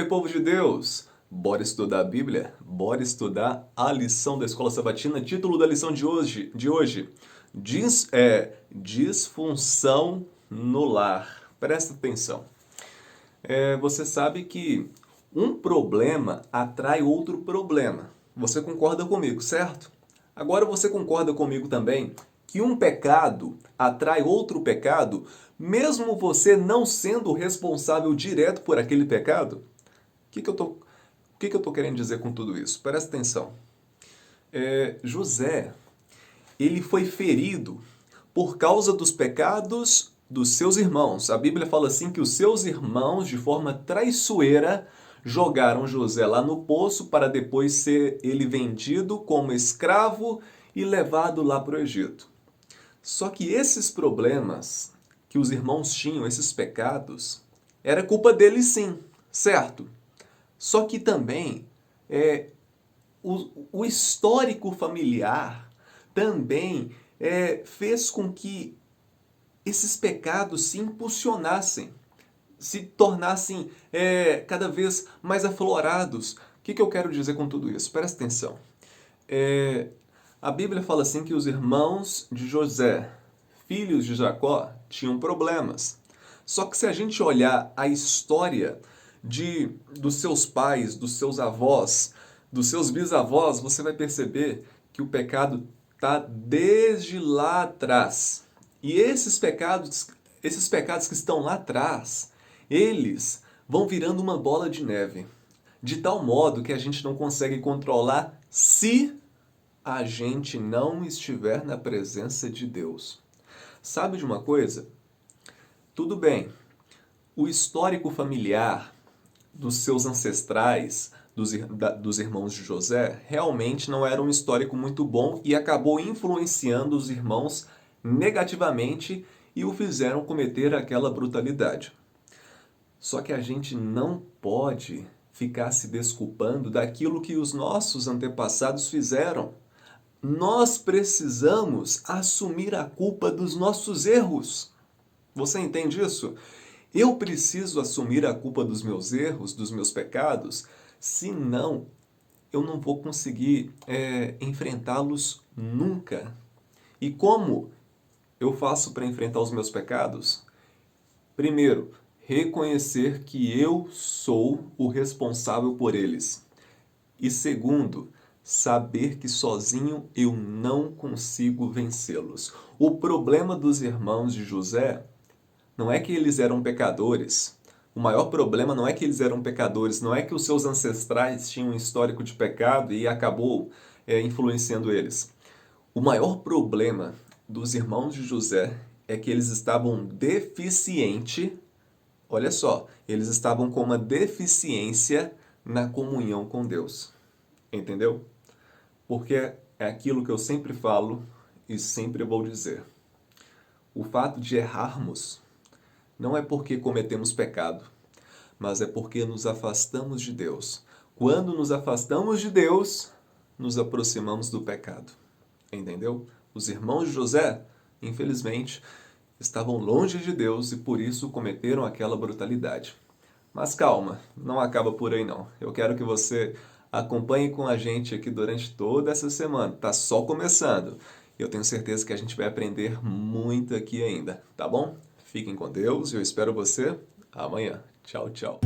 povo de Deus! Bora estudar a Bíblia? Bora estudar a lição da Escola Sabatina. Título da lição de hoje: Disfunção no lar. Presta atenção. Você sabe que um problema atrai outro problema. Você concorda comigo, certo? Agora você concorda comigo também que um pecado atrai outro pecado, mesmo você não sendo responsável direto por aquele pecado? O que eu tô querendo dizer com tudo isso? Presta atenção. José, ele foi ferido por causa dos pecados dos seus irmãos. A Bíblia fala assim que os seus irmãos, de forma traiçoeira, jogaram José lá no poço para depois ser ele vendido como escravo e levado lá para o Egito. Só que esses problemas que os irmãos tinham, esses pecados, era culpa deles sim, certo? Só que também o histórico familiar também fez com que esses pecados se impulsionassem, se tornassem cada vez mais aflorados. O que eu quero dizer com tudo isso? Presta atenção. A Bíblia fala assim que os irmãos de José, filhos de Jacó, tinham problemas. Só que se a gente olhar a história dos seus pais, dos seus avós, dos seus bisavós, você vai perceber que o pecado está desde lá atrás. E esses pecados que estão lá atrás, eles vão virando uma bola de neve, de tal modo que a gente não consegue controlar se a gente não estiver na presença de Deus. Sabe de uma coisa? Tudo bem, o histórico familiar dos seus ancestrais, dos irmãos de José, realmente não era um histórico muito bom e acabou influenciando os irmãos negativamente e o fizeram cometer aquela brutalidade. Só que a gente não pode ficar se desculpando daquilo que os nossos antepassados fizeram. Nós precisamos assumir a culpa dos nossos erros. Você entende isso? Eu preciso assumir a culpa dos meus erros, dos meus pecados, senão eu não vou conseguir enfrentá-los nunca. E como eu faço para enfrentar os meus pecados? Primeiro, reconhecer que eu sou o responsável por eles. E segundo, saber que sozinho eu não consigo vencê-los. O problema dos irmãos de José não é que eles eram pecadores. O maior problema não é que eles eram pecadores, não é que os seus ancestrais tinham um histórico de pecado e acabou influenciando eles. O maior problema dos irmãos de José é que eles estavam deficientes, olha só, eles estavam com uma deficiência na comunhão com Deus. Entendeu? Porque é aquilo que eu sempre falo e sempre vou dizer. O fato de errarmos não é porque cometemos pecado, mas é porque nos afastamos de Deus. Quando nos afastamos de Deus, nos aproximamos do pecado. Entendeu? Os irmãos de José, infelizmente, estavam longe de Deus e por isso cometeram aquela brutalidade. Mas calma, não acaba por aí não. Eu quero que você acompanhe com a gente aqui durante toda essa semana. Tá só começando. Eu tenho certeza que a gente vai aprender muito aqui ainda, tá bom? Fiquem com Deus e eu espero você amanhã. Tchau, tchau.